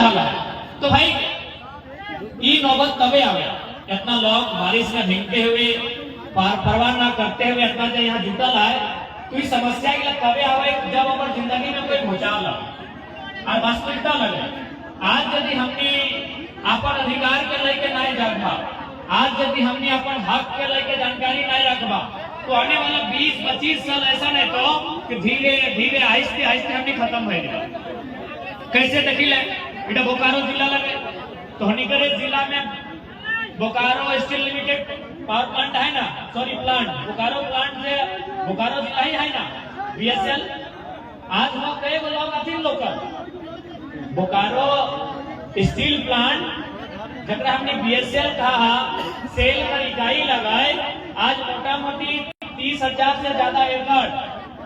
तो भाई ये नौबत तबे आवे इतना लोग बारिश में भीगते हुए परवाह ना करते हुए इतना जो यहाँ जुटल है कोई समस्या के तबे आवे जब हमारे जिंदगी में कोई भूचाल और वास्तविकता लगे। आज यदि हमने अपन अधिकार के लेके नहीं जागबा, आज यदि हमने अपन हक के लेके जानकारी नहीं रखबा तो आने वाला 20-25 साल ऐसा नहीं तो कि धीरे धीरे आहिस्ते आहिस्ते हमने खत्म हो जाएगा। कैसे देखिले इधर बोकारो जिला लगे तो हनीकरे जिला में Bokaro steel limited power plant है ना, सॉरी प्लांट बोकारो प्लांट से बोकारो जिला ही है ना बीएसएल। आज हम कई लोग अथीन लोकल बोकारो स्टील प्लांट जब हमने बीएसएल कहा सेल का इकाई लगाए आज मोटा मोटी 30,000 से ज्यादा एकड़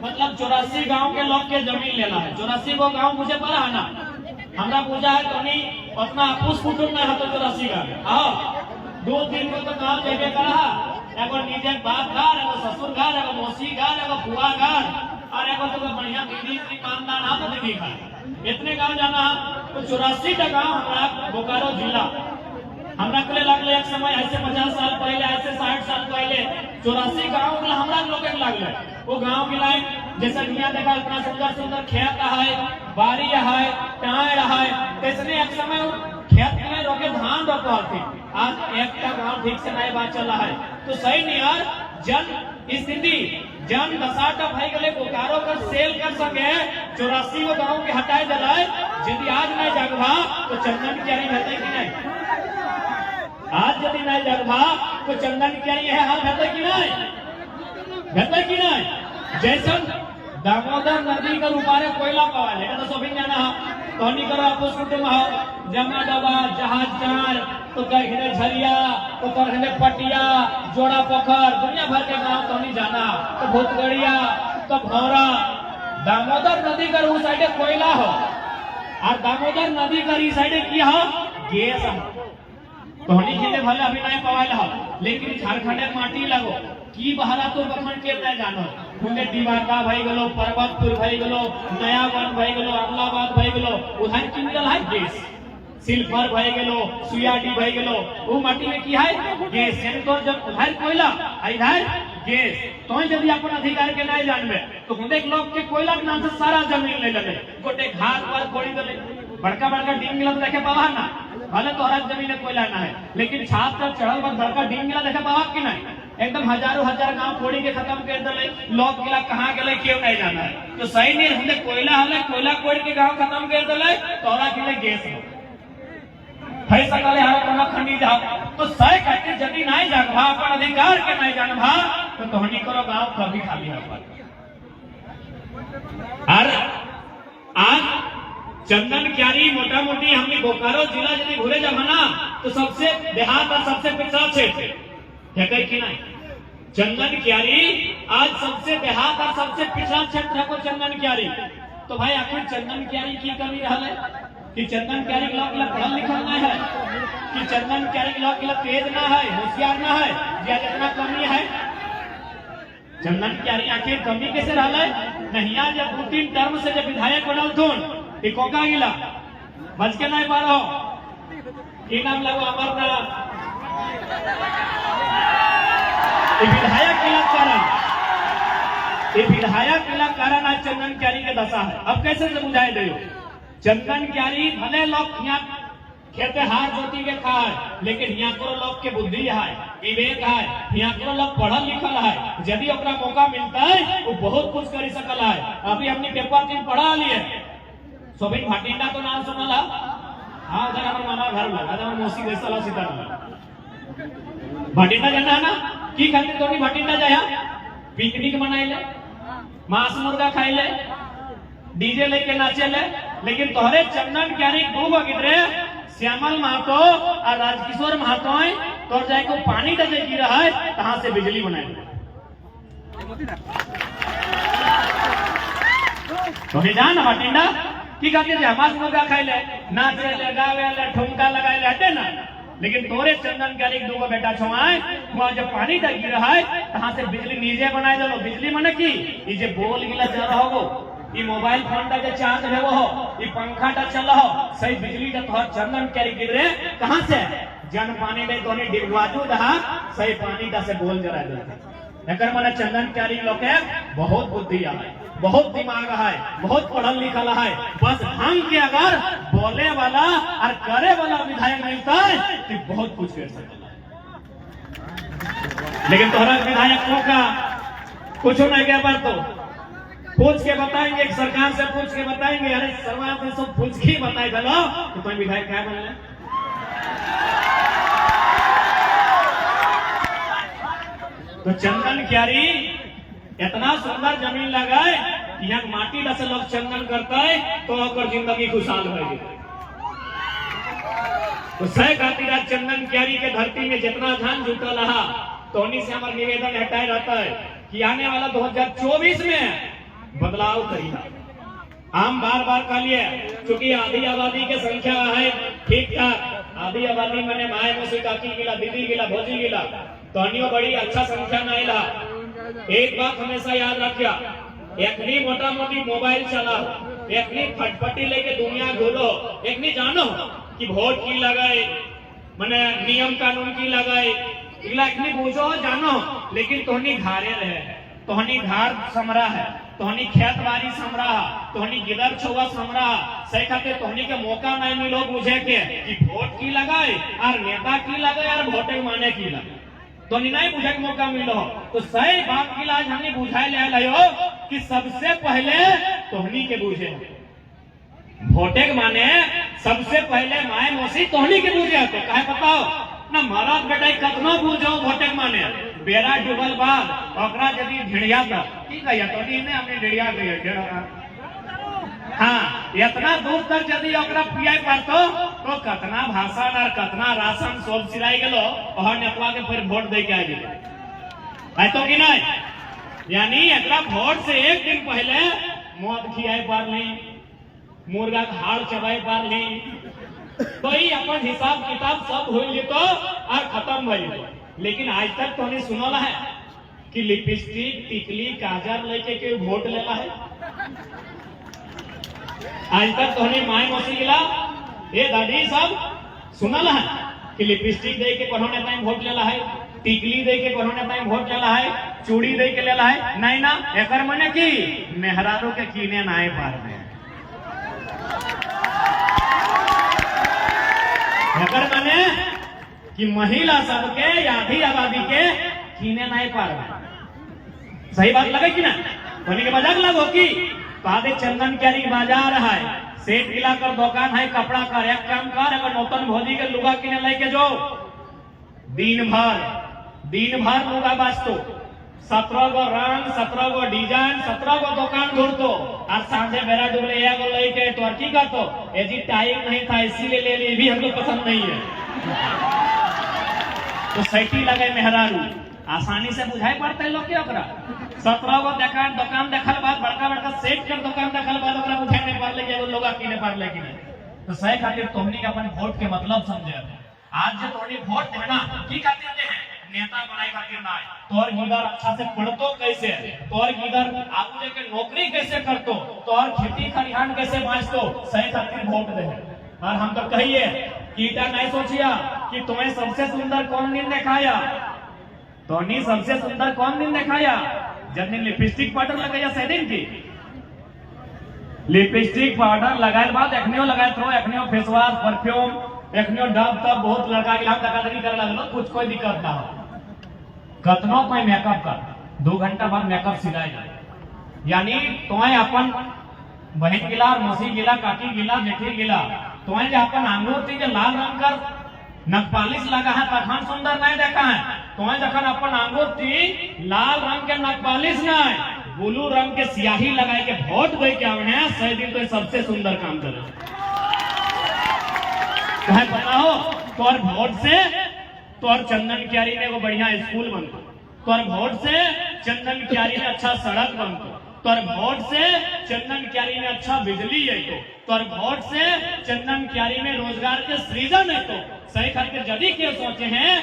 मतलब 84 गांव के लोग के जमीन लेना है। 84 को गांव मुझे पता है ना, हमरा पूजा है तो नहीं अपना पुष्प कुटुंब में है तो 84 का आओ 2-3 को तो गांव जगह करा एगो निजे बाप घर एगो ससुर घर एगो मौसी घर एगो बुआ घर और एगो तो बढ़िया दीदी खानदान है तो दीदी घर इतने गांव जाना तो 84 का गांव हमारा बोकारो जिला हमरा के लगले एक समय ऐसे 50 साल पहले ऐसे 60 साल पहले 84 गांव में हमरा लोग लगले वो गांव के लायक जैसे दुनिया देखा इतना सुंदर सुंदर खेत है बाड़ी है टाड़ है कैसे एक समय खेत में रोके धान रोपा थे। आज एक का गांव ठीक से नहीं बात चला है तो सही नहीं यार जन स्थिति जन दशा भाई गले बोकारो का सेल कर सके 84 को गांव के हटाए जलाए यदि आज नहीं जागवा तो चंदन की रहते कि नहीं, आज यदि नहीं जगभा तो चंदन क्या है हाल बेहतर की नहीं जैसन दामोदर नदी का रूपारे कोयला पावा है तो सभी जाना तो नहीं करो आपको कुटुंब हो जमा डबा जहाज चार तो कहने झरिया तो कहने पटिया जोड़ा पोखर दुनिया भर के गांव तो नहीं जाना तो भूतगढ़िया तो भौरा दामोदर नदी का उस साइड कोयला हो और दामोदर नदी का इस साइड की हो गैस तो हनी खेले भले अभी नहीं पवाइल हो लेकिन झारखंड माटी लगो की बहरा तो बखन के नहीं जानो उन्हें दिवाका भाई गलो पर्वतपुर भाई गलो नया वन भाई गलो अमलाबाद भाई गलो उधर की मिलल है गैस सिल्फर भाई गलो सुयाडी भाई गलो वो माटी में की है गैस यानी तो जब उधर कोयला इधर गैस तो यदि अपन अधिकार के नहीं जानबे तो हुंदे लोग के कोयला के नाम से सारा जमीन ले लेबे गोटे घाट पर कोड़ी देले बड़का बड़का डींग मिला देखे पावा ना भले तो हर जमीन कोयला ना है लेकिन छाप पर चढ़ल पर बड़का डींग मिला देखे पावा कि नहीं एकदम हजारों हजार गांव फोड़ी के खत्म कर देले लोग गिला कहां गेले क्यों नहीं जाना है तो सही नहीं हमने कोयला हले कोयला कोड़ के गांव खत्म कर देले तोरा के लिए गैस हो भाई सकले हर कोना खंडी जाओ तो सही कहते जदी नहीं जागभा अपन अधिकार के नहीं जानभा तो तोहनी करो गांव कभी खाली है पर और आज चंदन क्यारी मोटा मोटी हमने बोकारो जिला यदि घूरे जमाना तो सबसे देहात और सबसे पिछड़ा क्षेत्र है कहीं की नहीं चंदन क्यारी आज सबसे देहात और सबसे पिछड़ा क्षेत्र है को चंदन क्यारी। तो भाई आखिर चंदन क्यारी की कमी रहा है कि चंदन क्यारी के लोग पढ़ल लिखल ना है कि चंदन क्यारी के लोग तेज ना है होशियार ना है या जितना कमी है चंदन क्यारी आखिर कमी कैसे रहा है नहीं जब 2-3 टर्म से जब विधायक बनल थून कोका गिला बच के नहीं पारो की नाम लगो अमरनाथ विधायक किला कारण आज चंदन क्यारी के दशा है। अब कैसे से बुझाए दे चंदन क्यारी भले लोग यहाँ खेते हार जोती के खा है लेकिन यहाँ को लोग के बुद्धि है विवेक है यहाँ को लोग पढ़ल लिखल है यदि ओकरा मौका मिलता है वो बहुत कुछ कर सकल है। अभी हमने पेपर 3 पढ़ा लिए सोबिन भटिंडा तो नाम सुनला हाँ उधर हमारे मामा घर लगा था मौसी वैसा सीता भटिंडा जाना है ना की खातिर तो भटिंडा जाया पिकनिक मनाई ले मांस मुर्गा खाई ले डीजे लेके नाचे ले लेकिन तोहरे चंदन क्यारी 2 गिरे श्यामल महतो और राजकिशोर महतो तो जाए को पानी का गिर रहा है कहां से बिजली बनाए तो जान भटिंडा की खातिर मांस मुर्गा खाई ले नाचे ले गावे ले ठुमका लगाए ले ना लेकिन तोरे चंदन क्यारी 2 बेटा छुआए वहां जब पानी गिर रहा है कहां से बिजली नीचे बनाए दलो बिजली मने की ये जे बोल गिला जा रहा हो ये मोबाइल फोन का जो चार्ज है वो हो, ये पंखा का चल हो, सही बिजली का तोहर चंदन कैरी गिर रहे कहां से? जन पानी दे तोनी डिगवाजू दहा सही पानी का से बोल जरा दे। एकर माने चंदन कैरी लोग के बहुत बुद्धि है, बहुत दिमाग है, बहुत पढ़ल लिखल है, बस ढंग के अगर बोले वाला और करे वाला विधायक मिलता है तो बहुत कुछ कर सकता है। लेकिन तोहरा विधायकों का कुछ नहीं कह पर तो पूछ के बताएंगे, सरकार से पूछ के बताएंगे, अरे सरवा से सब पूछ के बताए चलो तो तुम विधायक क्या बने? तो चंदन क्यारी इतना सुंदर जमीन लगाए यहाँ माटी से लोग चंदन करता है तो अगर जिंदगी खुशहाल होगी। तो सह खातिर चंदन क्यारी के धरती में जितना धन जुटल रहा तो उन्हीं से हमारा निवेदन हटाए रहता है कि आने वाला 2024 में बदलाव करिए। हम बार बार कह लिए क्योंकि आधी आबादी की संख्या है ठीक ठाक, आधी आबादी मैंने माए मौसी काकी गिला दीदी गिला भौजी गिला तो अन्यों बड़ी अच्छा संख्या नहीं रहा। एक बात हमेशा याद रखिया, एकनी मोटा मोटी मोबाइल चलाओ, एकनी फटफटी लेके दुनिया घूलो, एकनी जानो कि वोट की लगाए मैंने नियम कानून की लगाए इलाकनी पूछो जानो, लेकिन तोहनी घारे रहे, तोहनी घर समरा है, तोहनी खेत बाड़ी समरा, तोहनी गिदर छुआ समरा, सही खाते तोहनी के मौका नहीं मिलो बुझे के कि वोट की लगाए और नेता की लगाए और वोटे माने की लगाए, तो नहीं बुझे के मौका मिलो। तो सही बात की लाज हमने बुझाए ले हो कि सबसे पहले तोहनी के बुझे वोटे के माने सबसे पहले माए मौसी तोहनी के बुझे। तो कहे बताओ ना महाराज बेटा कतना बुझो वोटे के माने बेरा डूबल बाद ओकरा यदि ढिड़िया था ठीक है तो ने हमने ढिड़िया गए हाँ इतना दूर तक यदि ओकरा पिया पड़तो तो कतना भाषण और कतना राशन सब सिराई गेलो और नेतवा के फिर वोट दे के आ गए तो कि नहीं? यानी एकरा वोट से एक दिन पहले मौत खियाए पार नहीं, मुर्गा का हाड़ चबाए पार नहीं, तो ही अपन हिसाब किताब सब हो तो और खत्म हो जाए। लेकिन आज तक तो नहीं सुनल है कि लिपस्टिक टिकली काजर लेके के वोट लेला है? आज तक तो नहीं माए मौसी गिला ये दादी सब सुनल है कि लिपस्टिक दे के पढ़ोने टाइम वोट लेला है, टिकली दे के पढ़ोने टाइम वोट लेला है, चूड़ी दे के लेला है? नहीं ना, एकर मने की मेहरारू के कीने नाए पार में एकर माने कि महिला सबके आधी आबादी के कीने नहीं पार। सही बात लगे कि ना? बोली के मजाक लगो की आधे चंदन क्यारी बाजार है, सेठ गिला कर दुकान है कपड़ा का, एक काम कर अगर नौतन भोजी के लुगा किने लेके जो दिन भर लुगा बाजतो 17 गो रंग 17 गो डिजाइन 17 गो दुकान घूरतो और सांझे बेरा डूबले एगो लेके तो और की करतो यदि टाइम नहीं था इसीलिए ले ली भी हमको पसंद नहीं है तो सैटी लगे मेहरारू आसानी से बुझाई पड़ता है लोग के ओकरा 17 गो दुकान देखल बाद बड़का बड़का सेट कर दुकान देखल बाद ओकरा बुझाई नहीं पार ले लोग किने पार ले कि नहीं। तो सही खातिर तोहनी के अपन वोट के मतलब समझे। आज जो तोहनी वोट देना की खातिर दे नेता बनाए खातिर ना तोर गिदर अच्छा से पढ़तो कैसे, तोर गिदर आगू जाके नौकरी कैसे करतो, तोर खेती खलिहान कैसे बांचतो, सही खातिर वोट दे। और हम तो कहिए कि इटा नहीं सोचिया कि तुम्हें सबसे सुंदर कौन दिन दिखाया, तो नहीं सबसे सुंदर कौन दिन दिखाया जब दिन लिपस्टिक पाउडर लगाया से दिन की लिपस्टिक पाउडर लगाए बाद एखनियो लगाए थो एखनियो फेस वॉश परफ्यूम एखनियो डब तब बहुत लड़का के हम तकादरी कर लगलो कुछ कोई दिक्कत ना हो कतनो कोई मेकअप का 2 घंटा बाद मेकअप सिलाएगा। यानी तुम्हें अपन बहन गिला मौसी गिला काकी गिला जेठी गिला तुम्हें जो अपन आंगूर थी जो लाल रंग कर नखपालिश लगा है तखन सुंदर नहीं देखा है, तुम्हें जखन अपन आंगूर थी लाल रंग के नखपालिश नहीं ब्लू रंग के स्याही लगाए के वोट दे के आवे हैं सही दिन तो सबसे सुंदर काम करे। तुम्हें पता हो तोर वोट से तोर चंदन क्यारी में वो बढ़िया स्कूल बनतो, तोर वोट से चंदन क्यारी में अच्छा सड़क बनतो, तोर वोट से चंदन क्यारी में अच्छा बिजली है, तोर वोट से चंदन क्यारी में रोजगार के सृजन है। तो सही खातिर यदि के सोचे हैं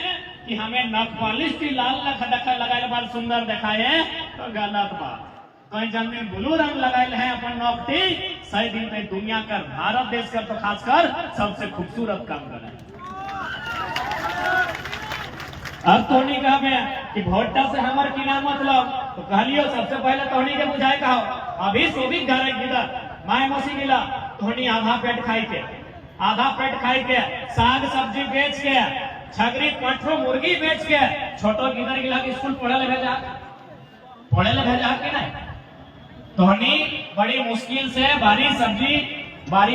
कि हमें नख पालिश की लाल नख लगाए बाद सुंदर दिखाए तो गलत बात। कहीं जन में ब्लू रंग लगाए हैं अपन नौकती सही दिन में दुनिया का भारत देश का तो खासकर सबसे खूबसूरत काम करे। अब तोहनी कहा मैं कि भोटा से हमार की नाम मतलब तो कहलियो सबसे पहले तोहनी के बुझाए कहो अभी सोभी घर गिदर माय मसी गिला तोहनी आधा पेट खाई के साग सब्जी बेच के छगरी पठरो मुर्गी बेच के छोटो गिदर गिला के स्कूल पढ़े ले भेजा कि नहीं। तोहनी बड़ी मुश्किल से बारी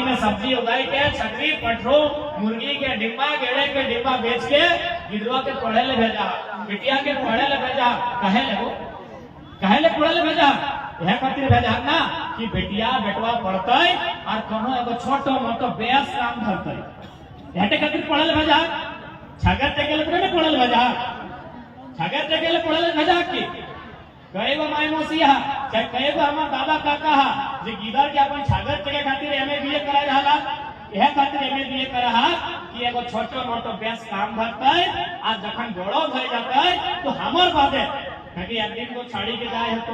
में सब्जी उगाई के छकरी पठरो मुर्गी के डिब्बा गेड़े के डिब्बा बेच के गिदवा के पढ़े ले भेजा, बिटिया के पढ़े ले भेजा। कहे ले पढ़े ले भेजा यह खातिर भेजा ना कि बेटवा पढ़ते और कोनो एगो छोटो मोटो बेस काम धरते हेटे खातिर पढ़े ले भेजा। छगर टेके ले पढ़े ले भेजा की कई गो माय मौसिया चाहे कई गो हमार दादा काका जे गिदर के अपन छागर टेके खातिर एमए बीए करा जाला यह खातिर एमए बीए करा कि एगो छोटो मोटो बेस काम भरते आज जखन बड़ो भई जाते तो हमर बादे कि एक दिन को छाड़ी के जाए तो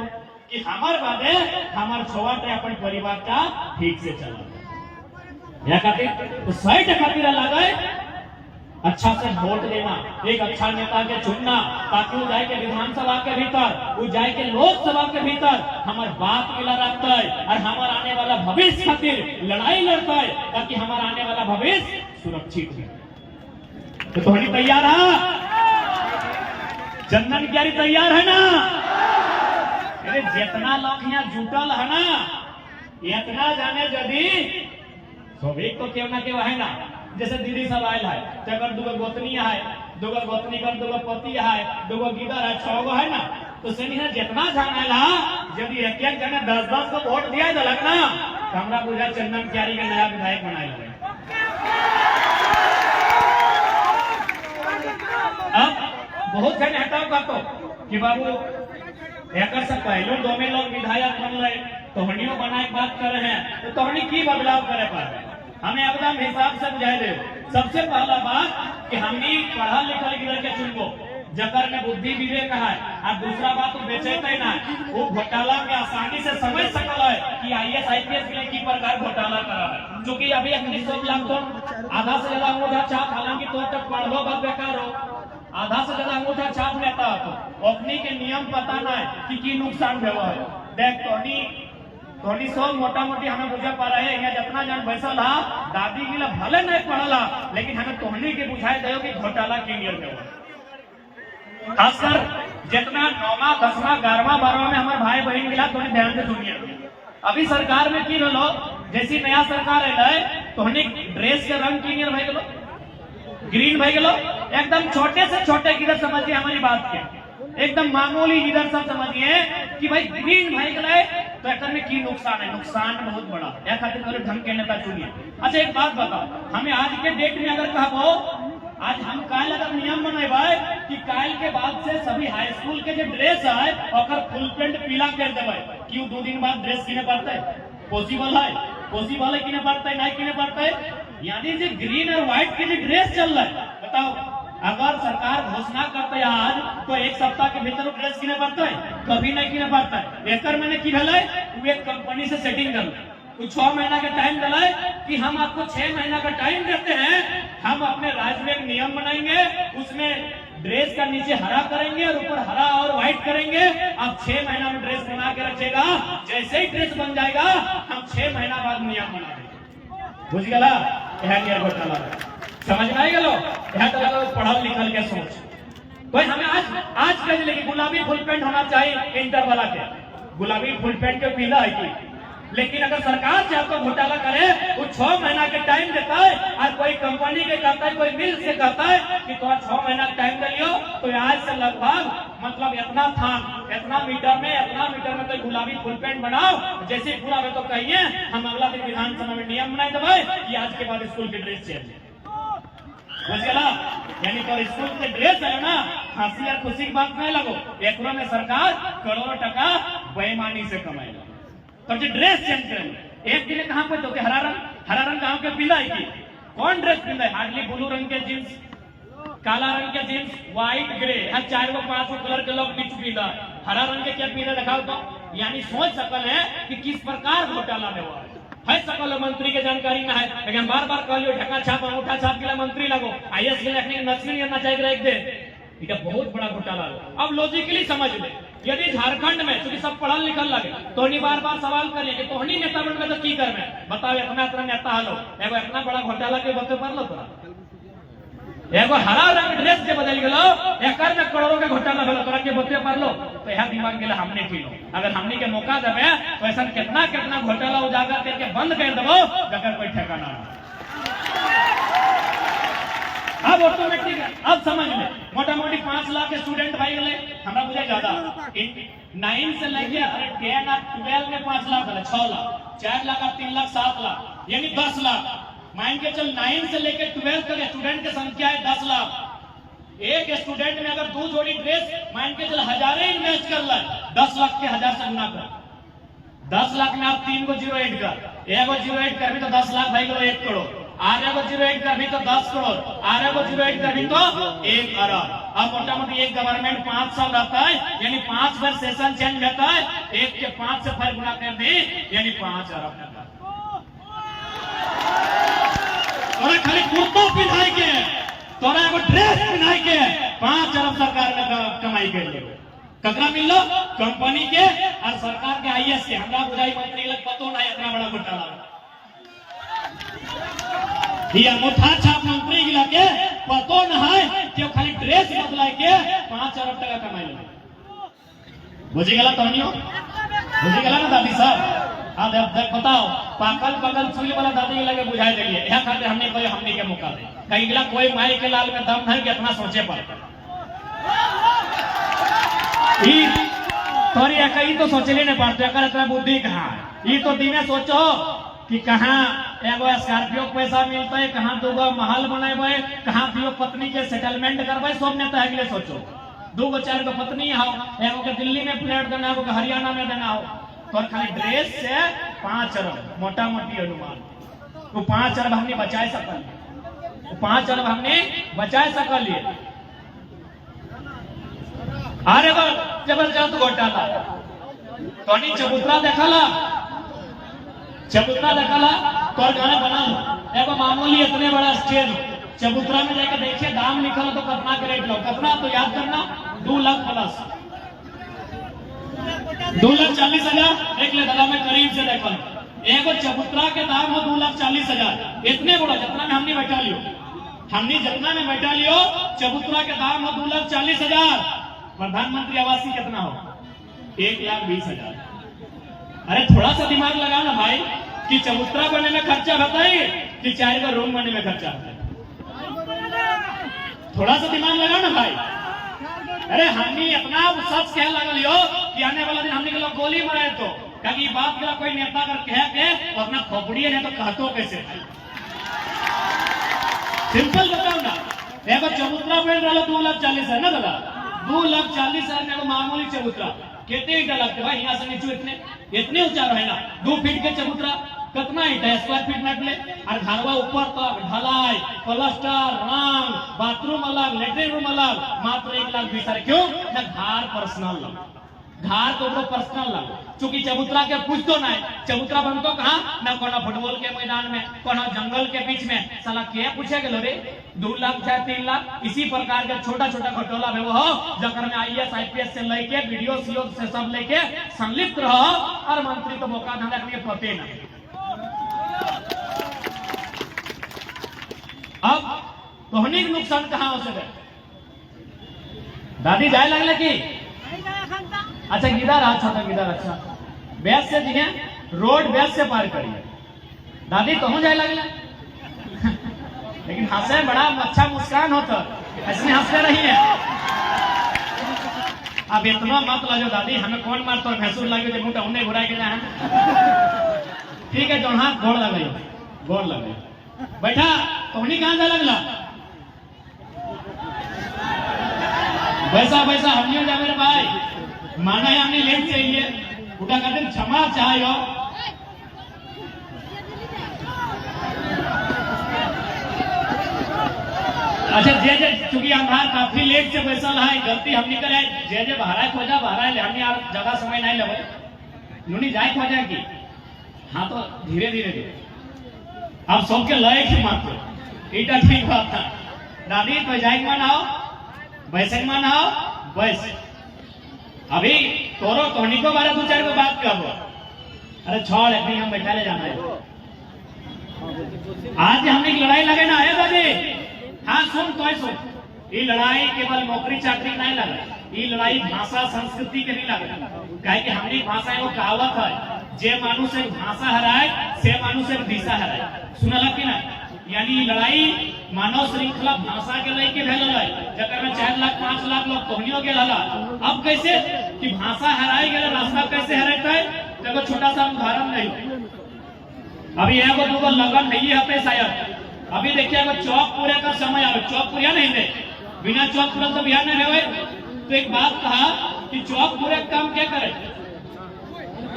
कि हमर बादे हमर छोवाटे अपन परिवार का ठीक से चला। यह खातिर तो सही खातिर लागे अच्छा से वोट देना, एक अच्छा नेता के चुनना ताकि वो जाए के विधानसभा के भीतर, वो जाए के लोकसभा के भीतर हमार बात मिला रखता है और हमारा आने वाला भविष्य खातिर लड़ाई लड़ता है ताकि हमारा आने वाला भविष्य सुरक्षित हो। तो थोड़ी तैयार है? चंदन क्यारी तैयार है ना? अरे जितना लोग यहाँ जुटल है ना इतना जाने यदि स्वाभाविक तो क्यों ना क्यों है ना जैसे दीदी सब आयल है तकर दुगो गोतनी है दुगो गोतनी कर दुगो पति है दुगो गिदर है 6 गो है ना तो से नहीं जितना जानेला यदि एक जने 10-10 को वोट दिया दलक ना तो हमरा बुझा चंदन क्यारी के नया विधायक बनाए गए। अब बहुत जन हटाओ का तो कि बाबू एकर से पहले 2 में लोग विधायक बन रहे तोहनियों बनाए बात कर रहे हैं तो तोहनी की बदलाव करे पाए हमें एकदम हिसाब से बुझाए दे। सबसे पहला बात कि हमनी पढ़ा लिखा गिदर के चुनबो जकर में बुद्धि विवेक है और दूसरा बात वो बेचेते ना वो घोटाला के आसानी से समझ सकल है कि IAS IPS के लिए की प्रकार घोटाला करा है। चूंकि अभी 1900 लाख तो आधा से ज्यादा अंगूठा छाप हालांकि तो तक पढ़लो बात बेकार हो आधा से ज्यादा अंगूठा छाप लेता तो अपनी के नियम पता ना है कि नुकसान भेलो है। देख तोनी सब मोटा मोटी हमें बुझा पा रहे हैं जितना जन बैसल हा दादी गिला भले नहीं पढ़ला लेकिन हमें तोहनी के बुझाए दो कि घोटाला क्लियर हो। खासकर जितना 9वां 10वां 11वां 12वां में हमारे भाई बहन गिला थोड़ी ध्यान से सुनिए। अभी सरकार में की लो जैसी नया सरकार है तोहनी ड्रेस के रंग क्लियर भाई गलो ग्रीन भाई गलो एकदम छोटे से छोटे गिदर समझिए हमारी बात के एकदम मामूली गिदर सब समझिए कि भाई ग्रीन भाई गए तो एक में की नुकसान है नुकसान बहुत बड़ा या खातिर थोड़े ढंग के नेता चुनिए। अच्छा एक बात बताओ हमें आज के डेट में अगर कहबो आज हम काल अगर नियम बनाए कि काल के बाद से सभी हाई स्कूल के जो ड्रेस है और फुल पेंट पीला कर देवे क्यों 2 दिन बाद ड्रेस किने पड़ता है पॉसिबल है किने पड़ता है नहीं किने पड़ता है यानी जो ग्रीन और व्हाइट के जो ड्रेस चल रहा है बताओ अगर सरकार घोषणा करते है आज तो 1 सप्ताह के भीतर ड्रेस किने पड़ता है कभी नहीं किने पड़ता है। एकर मैंने की भले वो एक कंपनी से सेटिंग कर कुछ 6 महीना का टाइम दिलाए कि हम आपको 6 महीना का टाइम देते हैं हम अपने राज्य में एक नियम बनाएंगे उसमें ड्रेस का नीचे हरा करेंगे और ऊपर हरा और व्हाइट करेंगे आप 6 महीना में ड्रेस बना के रखेगा जैसे ही ड्रेस बन जाएगा हम 6 महीना बाद नियम बना देंगे। बुझ गला यह घोटाला समझ में आई गलो यह तो पढ़ल लिखल के सोच कोई हमें आज कह लेकिन गुलाबी फुल पैंट होना चाहिए इंटर वाला के गुलाबी फुल पैंट के पीला है कि लेकिन अगर सरकार से आपको घोटाला करे वो 6 महीना के टाइम देता है और कोई कंपनी के कहता है कोई मिल से कहता है कि तो 6 महीना का टाइम दे लियो तो आज से लगभग मतलब इतना मीटर में कोई गुलाबी फुल पैंट बनाओ जैसे पूरा में तो कहिए हम अगला दिन विधानसभा में नियम बनाए देवे कि आज के बाद स्कूल की ड्रेस चेंज यानी तो स्कूल के ड्रेस है ना हंसी और खुशी की बात नहीं लगो एक में सरकार करोड़ों टका बेईमानी से कमाएगा तो जो ड्रेस चेंज करेंगे एक दिन कहाँ पे तो हरा रंग कहाँ के पीला है कि कौन ड्रेस पीला है हार्डली ब्लू रंग के जींस काला रंग के जींस व्हाइट ग्रे हर 4 5 कलर के लोग बीच पीला हरा रंग के क्या पीला दिखाओ तो यानी सोच सकल है कि किस प्रकार घोटाला हुआ है सकल मंत्री के जानकारी ना है, लेकिन बार बार कहलियो ढका छाप अंगूठा छाप के लिए मंत्री लगो, आईएएस के लिए नक्सली करना चाहिए एक दे, ये बहुत बड़ा घोटाला है। अब लॉजिकली समझ ले, यदि झारखंड में क्योंकि सब पढ़ल लिखल लगे तो बार बार सवाल करिए कि तोहनी नेता बन तो की कर में बताओ, इतना इतना नेता हलो एगो इतना बड़ा घोटाला के बते पर लो तोरा एगो हरा रंग ड्रेस के बदल गेलो एकर में करोड़ों के घोटाला भेलो तोरा के बते पर लो, तो यह दिमाग गेला हमने की लो, अगर हमनी के मौका देबे तो ऐसा कितना कितना घोटाला उजागर करके बंद कर देबो जकर कोई ठिकाना ना। अब ऑटोमेटिक अब समझ ले मोटा मोटी 5 लाख स्टूडेंट भाई गए, हमरा बुझे ज्यादा 9 से लेके 10 और 12 में 5 लाख है, 6 लाख 4 लाख और 3 लाख 7 लाख यानी 10 लाख मान के चल। 9 से लेके 12 तक स्टूडेंट की संख्या है 10 लाख। एक स्टूडेंट में अगर 2 जोड़ी ड्रेस मान के चल 1000 इन्वेस्ट कर ले, 10 लाख के 1000 से गुना कर, 10 लाख में आप 3 को 0 ऐड कर, एगो 0 ऐड कर भी तो 10 लाख भाई को 1 करोड़, आरे को 0 ऐड कर भी तो 10 करोड़, आरे को 0 ऐड कर भी तो 1 अरब। अब मोटा मोटी एक गवर्नमेंट 5 साल रहता है यानी 5 बार सेशन चेंज होता है, 1 के 5 से फिर गुना कर दी यानी 5 अरब का। तोरा खाली कुर्तो पिन्हाई के, तोरा एगो ड्रेस पिन्हाई के 5 अरब सरकार में कमाई कर ले, ककरा मिल लो कंपनी के और सरकार के आईएएस के। हमरा बुझाई मंत्री लग पतो नहीं इतना बड़ा घोटाला ये अंगूठा छाप मंत्री गिला के पतो न है कि खाली ड्रेस बदला के 5 अरब टका कमाई ले। बुझी गला तोनियो, बुझी गला ना दादी साहब? अब देख बताओ पाकल पकल चूल वाला दादी के लगे बुझाई देलिए, यह खाते हमने कोई हमनी के मौका दे कहीं गिला कोई माई के लाल में दम नहीं कि इतना सोचे पड़ता तोरी कहीं तो सोचले नहीं पड़ते अगर इतना बुद्धि कहाँ है। ये तो दिने सोचो कि कहाँ एगो स्कॉर्पियो पैसा मिलता है, कहाँ 2 महल बनेबे, कहाँ दियो पत्नी के सेटलमेंट करबे, सब नेता है सोचो 2 4 गो पत्नी हो, एगो के दिल्ली में फ्लैट देना, एगो के हरियाणा में देना हो, तो खाली ड्रेस से 5 अरब मोटा मोटी अनुमान, तो 5 अरब हमने बचा सकल, 5 अरब हमने बचा सकल। अरे जबरदस्त घोटाला तो चबूतरा देखला, चबूतरा देखला तो गाना बना लो एगो मामूली इतने बड़ा स्टेज चबूतरा में जाकर देखिए दाम लिखल तो कितना के रेट लो, कितना तो याद करना 2 लाख प्लस 2,40,000 एक ले दला में करीब से देखल एगो चबूतरा के दाम हो 2,40,000 इतने बड़ा जितना में हमने बैठा लियो, हमने जितना में बैठा लियो चबूतरा के दाम हो 2,40,000। प्रधानमंत्री आवास कितना हो 1,20,000। अरे थोड़ा सा दिमाग लगाओ ना भाई कि चबूतरा बनने में खर्चा होता है कि 4 गो रूम बनने में खर्चा होता है, थोड़ा सा दिमाग लगाओ ना भाई। अरे हमने अपना सच कह लगल हो कि आने वाला दिन हमने के लोग गोली मारे तो कभी बात करा कोई नेता कर कह के तो अपना खोपड़ी है तो कहतो कैसे सिंपल बताओ ना। एगो चबूतरा बन रहा 2,40,000 है ना दादा, 2,40,000 में मामूली चबूतरा कितने ईटा लगते भाई, यहाँ से नीचे इतने ऊंचा रहे ना 2 फीट के चबूतरा कितना ईटा स्क्वायर फीट में ले, और घरवा ऊपर तक ढलाई प्लास्टर रंग बाथरूम अलग लेटरिन रूम अलग मात्र 1,20,000। क्यों ना घर पर्सनल लग, घर तो पर्सनल लग, चूंकि चबूतरा के पूछ तो नहीं चबूतरा बनतो कहाँ ना कोनो फुटबॉल के मैदान में कोनो जंगल के बीच में, साला के पूछे गेलो रे 2 लाख चाहे 3 लाख। इसी प्रकार के छोटा छोटा घोटाला में वो हो जकर में आईएएस आईपीएस से लेके वीडियो सीओ से सब लेके संलिप्त रहो और मंत्री तो मौका धंधा के पते नहीं। अब तोहनी के नुकसान कहाँ हो सके दादी जाए लगले की अच्छा गिदार छोटा गिदार अच्छा बैस से जी रोड बैस से पार करिए दादी तो जाए लगले लेकिन हंसे बड़ा अच्छा मुस्कान होता ऐसे हंसते रही है। अब इतना मत लजो दादी हमें कौन मारता है भैंसुर लगे जो मुंह उन्हें घुरा के जाए ठीक है जो हाथ गोड़ लगे गोड़ लगे बैठा तो उन्हीं कहां जा लगला वैसा वैसा हमने जा मेरे भाई माना है हमने लेट चाहिए उठा करते क्षमा चाहो अच्छा जे जे चूंकि हमार काफी लेट से बैसल है गलती हमने करे जे जे बाहर खोजा बाहर हमने यार ज्यादा समय नहीं लगे नुनी जाए खा जाए की हाँ तो धीरे धीरे दो अब सबके लय की मत इटा ठीक बात था दादी तो जाए मनाओ वैसे मनाओ बस अभी तोरो तोहनी को बारे दो चार को बात करो अरे छोड़ अभी हम बैठा ले जाना है आज हमने एक लड़ाई लगे ना आया दादी हाँ सुन सुन ये लड़ाई केवल नौकरी चाकरी नहीं लगा ये लड़ाई भाषा संस्कृति के नहीं लगा कहे कि हमारी भाषा वो कहावत है जे मानुष एक भाषा हराए से मानुष एक दिशा हराए सुनला कि ना यानी लड़ाई मानव श्रृंखला भाषा के लेके भेल जकर में 4 लाख 5 लाख लोग तोहनियों के लगा अब कैसे कि भाषा हराए गए रास्ता कैसे हराता है देखो छोटा सा उदाहरण नहीं अभी एगो दूगो लगन नहीं है शायद अभी देखिए अगर चौक पूरे का समय आवे चौक पूरा नहीं दे बिना चौक पूरा तो बिहार नहीं रहे तो एक बात कहा कि चौक पूरे काम क्या करे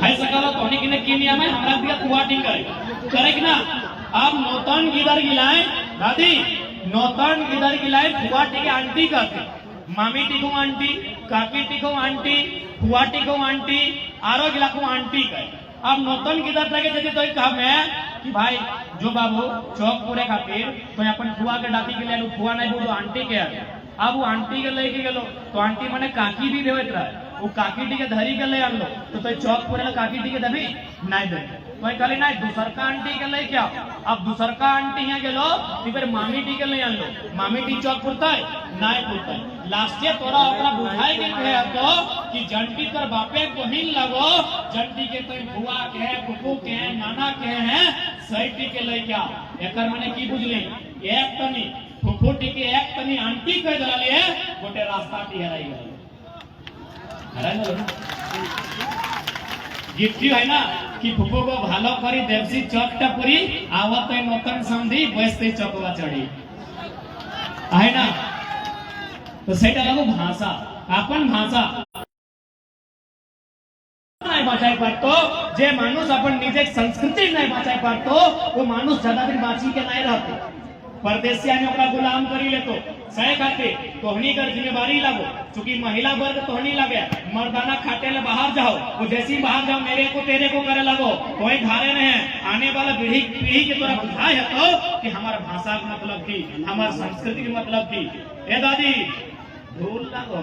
है सकल तोहनी की नियम है हमरा दिया कुआटिंग करे कि ना अब नौतन किधर गिलाए दादी नौतन किधर गिलाए फुआ टिके आंटी करते मामी टिको आंटी काकी टिको आंटी फुआ टिको आंटी आरो गिला को आंटी कहे अब नौतन किधर लगे जैसे तो कहा मैं कि भाई जो बाबू चौक पूरे खातिर तो अपन फुआ के डाटी के लिए फुआ नहीं बोलो आंटी के अब वो आंटी के लेके गेलो तो आंटी मने काकी भी देवत रहा वो काकी टी के धरी के ले आनलो तो चौक पूरे काकी टी के दबी नहीं दे तो कहली नहीं दूसर का आंटी के ले क्या अब दूसर का आंटी यहाँ गेलो फिर मामी टी के ले आनलो मामी टी चौक पुरता है नहीं पुरता है लास्ट तोरा ओकरा बुझाई के है तो कि जंटी तर बापे बहिन लगो जंटी के तो बुआ के फुफू के नाना के हैं सही टी के ले क्या एकर माने की बुझली एक तनी फुफू टी के एक तनी आंटी कह दलाली है गोटे रास्ता टी हराई गई गिफ्टी है ना कि फुफो को भालो करी देवसी चौकटा पूरी आवत नौतन समझी बसते चौकवा चढ़ी है ना तो सेटा लगो भाषा अपन भाषा नहीं बचाई पातो जे मानुष अपन निजे संस्कृति नहीं बचाई पातो वो मानुष ज्यादा दिन बाची के नहीं रहते परदेसिया ने अपना गुलाम करी ले तो सह खाते तोहनी कर जिम्मेवारी लगो चूंकि महिला वर्ग तोहनी लगे मर्दाना खाते ले बाहर जाओ वो जैसी बाहर जाओ मेरे को तेरे को करे लगो कोई धारे नहीं है आने वाला पीढ़ी के तोरा बुझाए है तो कि हमारा भाषा का मतलब थी हमारी संस्कृति की मतलब थी ए दादी भूल लगो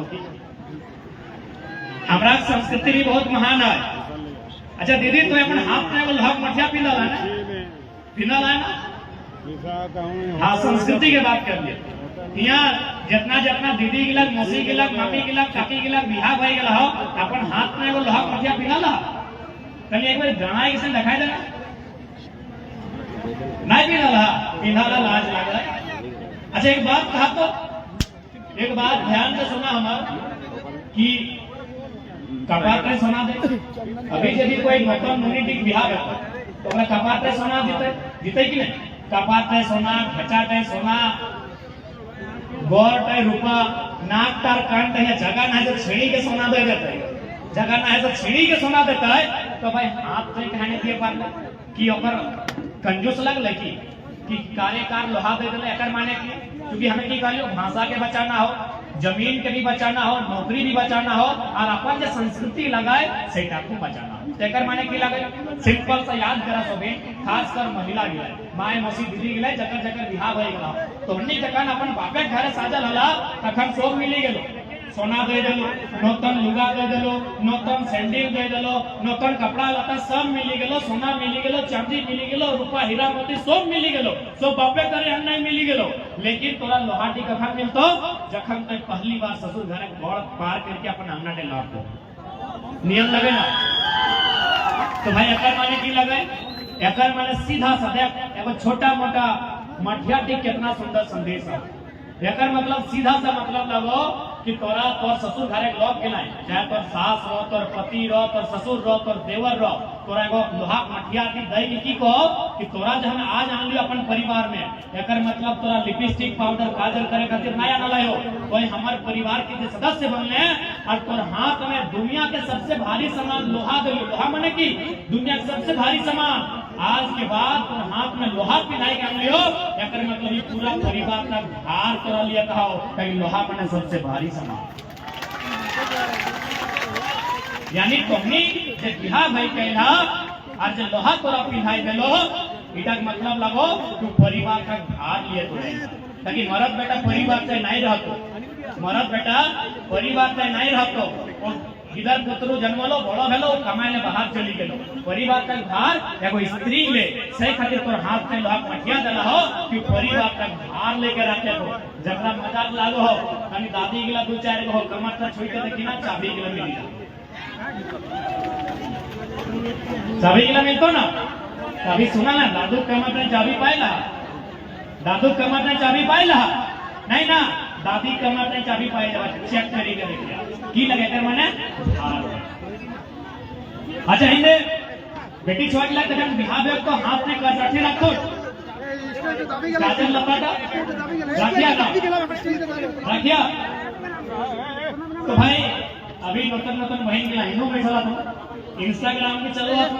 हमारा संस्कृति भी बहुत महान है अच्छा दीदी तो अपन हाथ में लोहा मठिया पिला है ना पिला है ना हाँ संस्कृति की बात कर लिए यहाँ जितना जितना दीदी गिलक मौसी गिलक मामी गिलक काकी गिलक बिहार भाई गला हो अपन हाथ में वो लोहा मठिया पिला ला कल एक बार गाना किसे दिखाई देना नहीं पिला ला पिला ला लाज लग रहा है अच्छा एक बात कहा तो एक बात ध्यान से सुना हमारा कि कपाट में सुना दे अभी यदि कोई मतलब यूनिटी बिहार है तो मैं कपाट में सुना जीते कि नहीं कपाट है सोना घचाट है सोना गोट है रूपा नाक तार कांट है जगह ना है तो छेड़ी के सोना दे देते है जगह ना है तो छेड़ी के सोना देता है तो भाई हाथ से कहने दिए पार कि ओकर कंजूस लग लगी कि कार्यकार लोहा दे दे एकर माने की क्योंकि हमें की कहलियो भाषा के बचाना हो जमीन के भी बचाना हो नौकरी भी बचाना हो और अपन जो संस्कृति लगाए सेटा को बचाना हो तेकर माने की लगे सिंपल सा याद करा सोबे खासकर महिला गिला माय मौसी दीदी गिला जकर जकर बिहार भई गला तो हमनी जकन अपन बापे घर साजल हला तखन सब मिली गेलो सोना दे देलो नौतन लुगा दे देलो नौतन सैंडल दे देलो नौतन कपड़ा लता सब मिली गेलो सोना मिली गेलो चांदी मिली गेलो रूपा हीरा मोती सब मिली गेलो सब बापे करे हम नहीं मिली गेलो लेकिन तोरा लोहाटी कखन मिलतो जखन तक पहली बार ससुर घर के घर पार करके अपन अंगना के लौट दो नियम लगे ना तो भाई एकर माने की लगे एकर माने सीधा साधा एगो छोटा मोटा मठिया टिक कितना सुंदर संदेश है एकर मतलब सीधा सा मतलब लगो कि तोरा तोर ससुर घरे लौट गेलाय चाहे तोर सास रो तोर पति रो तोर ससुर रो तोर देवर रो तोरा एगो लोहा मठिया की दई की कहो कि तोरा जहन आज आन लियो अपन परिवार में एकर मतलब तोरा लिपस्टिक पाउडर काजल करे खातिर नया न लायो कोई हमार परिवार के सदस्य बनले और तोर हाथ में दुनिया के सबसे भारी सामान लोहा दे लोहा माने की दुनिया के सबसे भारी सामान आज के बाद तोर हाथ में लोहा पिनाई के लियो एकर मतलब ये पूरा परिवार का भार तोरा लिया कहो कहीं लोहा माने सबसे भारी सामान यानी तुमनी जे बिहा भाई कहला और जे लोहा तोरा पिहाई देलो इटा के मतलब लगो तू परिवार का भार लिए तो नहीं ताकि मरद बेटा परिवार से नहीं रहतो मरद बेटा परिवार से नहीं रहतो और इधर पुत्रु जन्मलो बड़ो भेलो कमाए ले बाहर चली गेलो परिवार का भार एगो स्त्री ले सही खातिर तोर हाथ में लोहा मठिया देला हो कि परिवार का भार लेके रखे हो जकरा मजाक लागो हो कनी दादी गिला दो चार गो कमर से छोड़ के देखी ना चाबी गिला मिली चाबी गिला मिलतो ना अभी सुना ना दादू कमर में चाबी पाएला दादू कमर में चाबी पाएला नहीं ना दादी कमर में चाबी पाएला चेक करी के देखिया की लगे कर मने अच्छा हिंदे बेटी छोड़ ला जब बिहार में तो हाथ में कर रखे रखो काजल लपाटा रखिया तो भाई अभी नूतन बहन के लाइनों में चला था इंस्टाग्राम पे चलो आप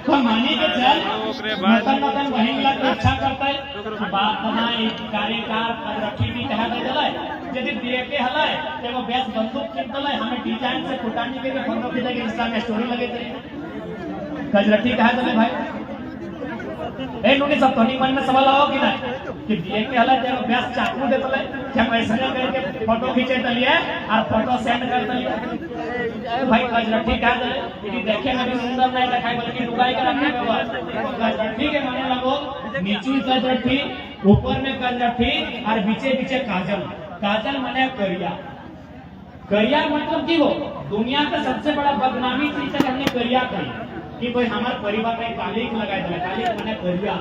तो मानी के चल नूतन बहन ला तो अच्छा करता है बात बनाए कार्यकार रखी भी कहा दे चला यदि देखे हलाय एगो गैस बंदूक के दले हमें डिजाइन से फुटानी के फोटो खींच के इंस्टा में स्टोरी लगे थे कजरठी कहा दले भाई ए नोनी सब तोनी मन में सवाल आओ कि ना कि देखे हलाय एगो गैस चाकू दे दले क्या ऐसा करके फोटो खींचे दलिए और फोटो सेंड कर दलिए भाई कजरठी कहा दले यदि देखे में भी सुंदर नहीं दिखाई बल्कि डुबाई के रखने के बाद कजरठी के माने लगो नीचे कजरठी ऊपर में कजरठी और बीचे बीचे काजल काजल मने करिया करिया मतलब की हो दुनिया का सबसे बड़ा बदनामी चीज है हमने करिया कही कि कोई हमारे परिवार में कालिक लगाए दिला कालिक मने करिया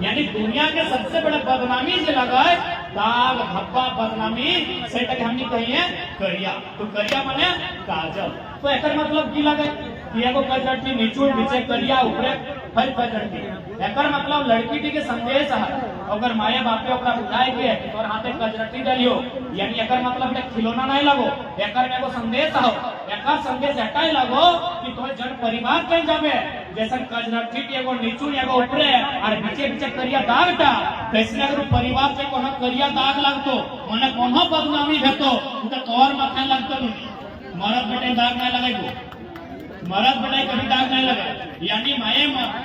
यानी दुनिया के सबसे बड़ा बदनामी जो लगाए दाग धब्बा बदनामी से तक हमने कही है करिया तो करिया मने काजल तो एकर मतलब की लगे कि एगो कजरठी नीचू नीचे करिया ऊपरे फल कजरठी एकर मतलब लड़की के संदेश है अगर माया बापे ओकरा बुझाए के तोर हाथे कजरठी डालियो यानी एकर मतलब खिलौना नहीं लगो एकर में एगो संदेश हो एकर संदेश एटाई लगो कि तोर जन परिवार के जाबे जैसे कजरठी के एगो नीचू एगो ऊपरे और बीचे बीचे करिया दागटा कैसे अगर परिवार से कोनो करिया दाग लगतो मने कोनो बदनामी भेतो तो तोर माथे लगतो मरद बेटे दाग नहीं लगाइबो मरद बेटे कभी दाग नहीं लगा यानी माए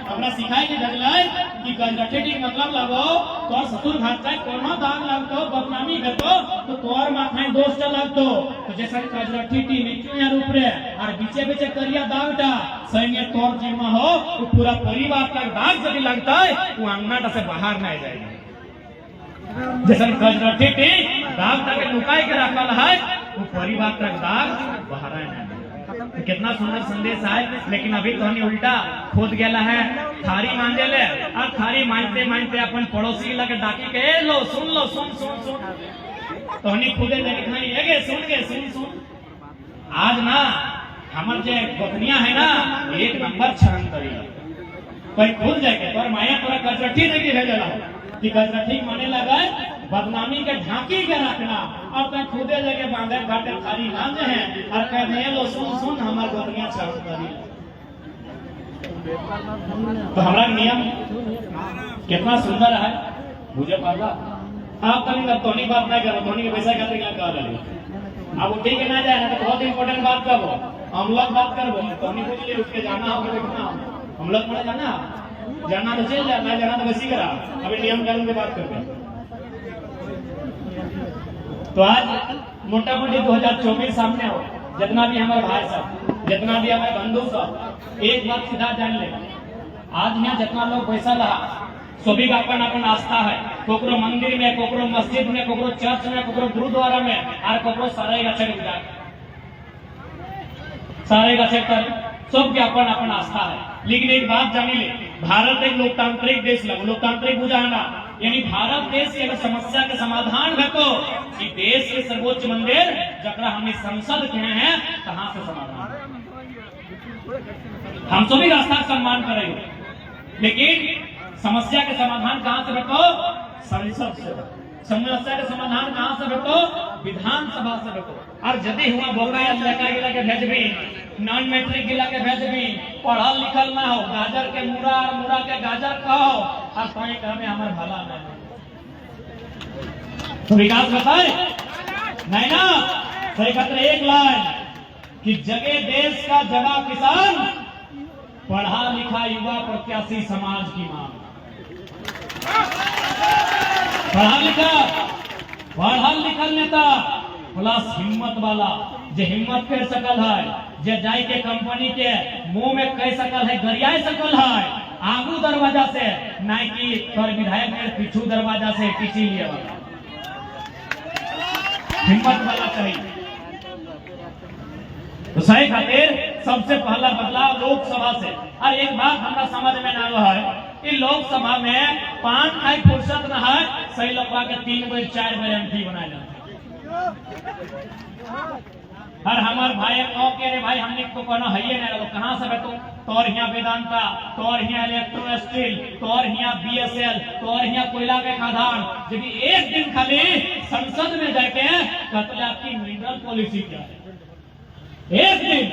हमरा सिखाई के जगलाई कि कजरठी के मतलब लगो तोर ससुर घाट का कोनो दाग लगतो बदनामी भेतो तो तोर माथे दोष लगतो तो जैसे कजरठी की नीचे यार ऊपरे और बीचे बीचे करिया दागटा सैन्य तोर जिम्मा हो तो पूरा परिवार का दाग जब लगता है वो अंगना से बाहर नहीं जाएगा जैसे कजरठी की दाग तक लुकाई के रखल है वो परिवार का दाग बाहर नहीं तो कितना सुंदर संदेश है लेकिन अभी तो हमें उल्टा खोद गया है थारी मांगे ले और थारी मांगते मांगते अपन पड़ोसी लगे डाकी के लो सुन तो हमें खुदे देखे सुन आज ना हमार जे गोतनिया है ना एक नंबर छरन करी कोई खुद जाके पर माया तोरा कजरठी देके भेजला कि कजरठी माने लगा बदनामी के झांकी के रखना और तक खुदे जगह बांधे घाटे खाली मांगे हैं और कहते हैं लो सुन हमार गोतनिया छरन करी तो हमारा नियम कितना सुंदर है मुझे पता आप कभी तोनी बात नहीं करो तोनी के पैसा खातिर क्या कह रहे अब उठी के ना जाए ना तो बहुत इंपॉर्टेंट बात करो हम लोग बात करबो तोनी पूछ ले उठ के जाना हो देखना हम लोग पड़े जाना तो चल जा ना जाना तो वैसी करा अभी नियम कानून की बात करते हैं तो आज मोटा मोटी 2024 सामने हो जितना भी हमारे भाई साहब जितना भी हमारे बंधु सब एक बात सीधा जान ले आज यहाँ जितना लोग पैसा रहा सभी का अपन अपन आस्था है कोकरो मंदिर में कोकरो मस्जिद में कोकरो चर्च में कोकरो गुरुद्वारा में और कोकरो सारे का सबके अपन अपन आस्था है लेकिन एक बात जानी ले भारत एक लोकतांत्रिक देश लगे लोकतांत्रिक बुझाना यानी भारत देश की अगर समस्या के समाधान है तो देश के सर्वोच्च मंदिर जकरा हमने संसद कहे हैं कहां से समाधान हम सभी रास्ता सम्मान करेंगे लेकिन समस्या के समाधान कहां से बेटो संसद से समस्या के समाधान कहां से बेटो विधानसभा से बेटो और यदि हुआ बोका या लड़का गिला के भेजबी नॉन मैट्रिक गिला के भेजबी पढ़ल लिखल ना हो गाजर के मुरा और मुरा के गाजर कहो और कोई कहमे हमार भला नहीं तो विकास बताए नहीं ना सही खतरे एक लाइन कि जगे देश का जगा किसान, पढ़ा लिखा युवा प्रत्याशी समाज की मांग। पढ़ा लिखल नेता प्लस हिम्मत वाला, जे हिम्मत कर सकल है, जे जाई के कंपनी के मुंह में कह सकल है, गरिया सकल है आगू दरवाजा से, नहीं कि तोर विधायक के पीछू दरवाजा से पीछे लिए वाला। हिम्मत वाला चाहिए। तो सही खातिर सबसे पहला बदलाव लोकसभा से। और एक बात हमरा समझ में ना आवा है कि लोकसभा में 5 आई फुर्सत न है, सही लोगवा के 3 बेर 4 बेर एमपी बनाए जाते। और हमार भाई कहो के रे भाई हमने तो कहना है ही नहीं, कहां से बेटो तोर यहाँ वेदांता, तोर यहाँ इलेक्ट्रो स्टील, तोर यहाँ बीएसएल, तोर यहाँ कोयला के खदान। यदि एक दिन खाली संसद में जाके कहते आपकी मिनरल पॉलिसी क्या है, एक दिन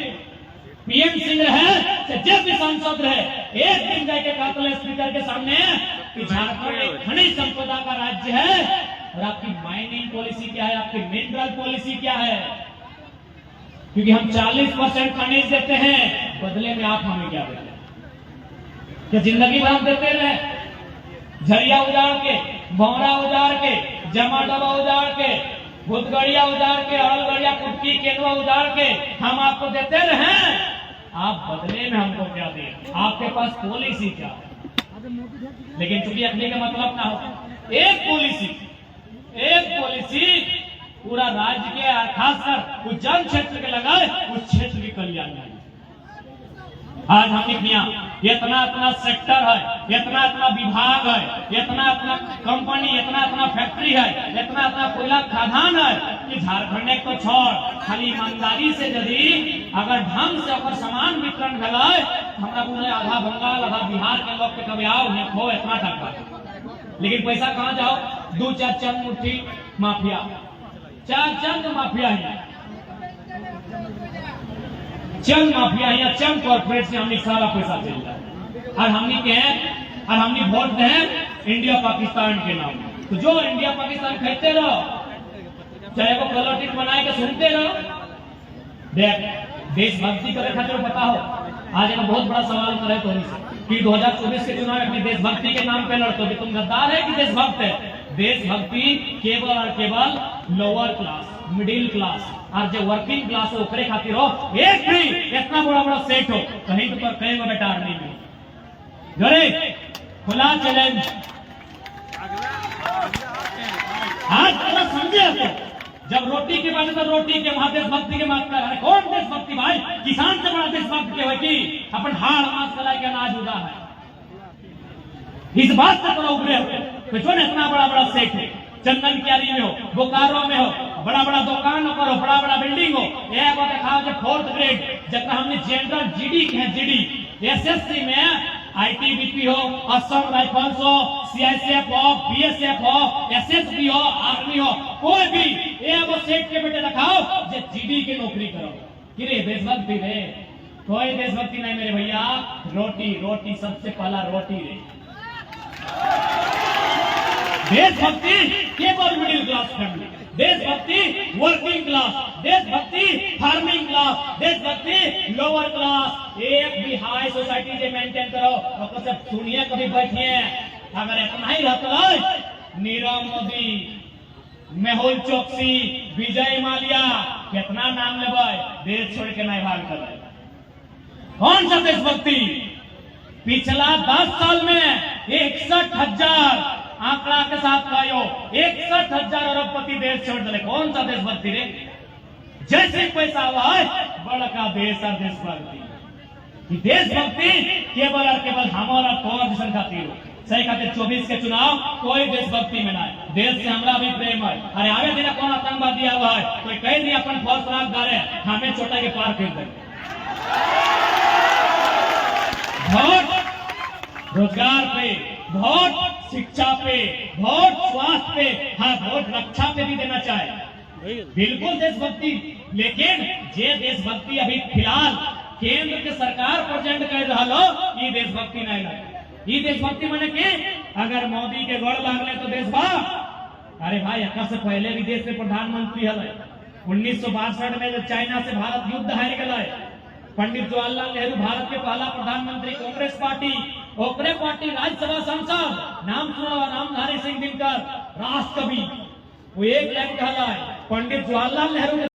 पीएम सिंह रहे जब भी सांसद रहे, एक दिन जाके कहते स्पीकर के सामने कि झारखंड एक खनिज संपदा का राज्य है और आपकी माइनिंग पॉलिसी क्या है, आपकी मिनरल पॉलिसी क्या है। क्योंकि हम 40% खनिज देते हैं, बदले में आप हमें क्या देते हैं? क्या जिंदगी भर हम देते रहे? झरिया उजाड़ के, भौरा उजाड़ के, जमा डबा उजाड़ के, भूतगड़िया उजाड़ के, अड़लगड़िया, कुटकी, केंदुआ उजाड़ के हम आपको देते रहे, आप बदले में हमको क्या दें? आपके पास पॉलिसी क्या है? लेकिन चूंकि अपने का मतलब ना हो, एक पॉलिसी पूरा राज्य के, खासकर उस जन क्षेत्र के लगाए, उस क्षेत्र की कल्याण में। आज हम इतना सेक्टर है, इतना विभाग है, इतना कंपनी, इतना फैक्ट्री है, इतना कोयला खदान है कि झारखंड को छोड़ खाली ईमानदारी से यदि अगर ढंग से अगर सामान वितरण भले, हमरा पूरे आधा बंगाल आधा बिहार के लोग के कभी आओ ने खो इतना टका, लेकिन पैसा कहाँ जाओ? 2-4 चंद मुट्ठी माफिया, 4 चंद माफिया है, चंद माफिया या चंद कॉर्पोरेट से हमने सारा पैसा चल रहा है। और हमने वोट दें इंडिया पाकिस्तान के नाम। तो जो इंडिया पाकिस्तान कहते रहो, चाहे वो पॉलिटिक्स बनाए के सुनते रहो। देख, देशभक्ति करे खातिर पता हो, आज एक बहुत बड़ा सवाल करे तो कि 2024 के चुनाव अपनी देशभक्ति के नाम पे लड़ते हो, तुम गद्दार है कि देशभक्त है? देशभक्ति केवल और केवल लोअर क्लास, मिडिल क्लास और जो वर्किंग क्लास हो ओकरे खातिर हो। एक भी इतना बड़ा सेट हो कहीं पर कहीं बेटा नहीं मिले। गरे खुला चैलेंज आज पूरा समझे तो, जब रोटी की बात है तो रोटी के वहां देशभक्ति के बात कर रहे। कौन देशभक्ति भाई? किसान से बड़ा देशभक्ति है कि अपन हाड़ मास कलाई के अनाज उगा है। इस बात से थोड़ा उभरे हो तो जो इतना बड़ा सेट है, चंदन क्यारी में हो, बोकारो में हो, बड़ा दुकान पर हो, बड़ा बिल्डिंग हो, यह बात दिखाओ जो 4th ग्रेड जब हमने जनरल जीडी के हैं, जीडी एसएससी में आईटीबीपी हो, असम राइफल्स हो, सीआईएसएफ हो, बीएसएफ हो, एसएसबी हो, आर्मी हो, कोई भी ये वो सेट के बेटे दिखाओ जो जीडी की नौकरी करो। कि रे देशभक्ति रे? कोई देशभक्ति नहीं मेरे भैया। रोटी सबसे पहला रोटी रे। देशभक्ति केवल मिडिल क्लास फैमिली, देशभक्ति वर्किंग क्लास, देशभक्ति फार्मिंग क्लास, देशभक्ति लोअर क्लास। एक भी हाई सोसाइटी जो मेंटेन करो और सब सुनिए, कभी बैठिए। अगर इतना ही रहता है, नीरव मोदी, मेहुल चोकसी, विजय माल्या, कितना नाम लेबै, देश छोड़ के नहीं भाग कर। कौन सा देशभक्ति? पिछला 10 साल में 61,000 आंकड़ा के साथ खायो, 61,000 अरबपति देश छोड़ दिले। कौन सा देशभक्ति रे? जैसे पैसा हुआ है बड़ा देश और देशभक्ति। देशभक्ति केवल और केवल हमारा तौर जैसा खातिर हो। सही खातिर 24 के चुनाव कोई देशभक्ति में ना है। देश से हमरा भी प्रेम है। अरे आगे दिन कौन आतंकवादी हुआ है, कोई कह दिया अपन फौज राख डाले, हमें छोटा के पार कर दे। वोट रोजगार पे, वोट शिक्षा पे, वोट स्वास्थ्य पे, हाँ वोट रक्षा पे भी देना चाहे, बिल्कुल देशभक्ति। लेकिन जे देशभक्ति अभी फिलहाल केंद्र के सरकार प्रेजेंट कर रहा हो, ये देशभक्ति नहीं लगे। ये देशभक्ति माने कि अगर मोदी के गढ़ लागले तो देशभक्त। अरे भाई, एक से पहले भी देश के प्रधानमंत्री है, 1962 में जब चाइना से भारत युद्ध हार गए, पंडित जवाहरलाल नेहरू भारत के पहला प्रधानमंत्री, कांग्रेस पार्टी ओकरे पार्टी राज्यसभा सांसद, नाम सुना रामधारी सिंह दिनकर, राष्ट्र कवि, वो एक लाइन कहला है, पंडित जवाहरलाल नेहरू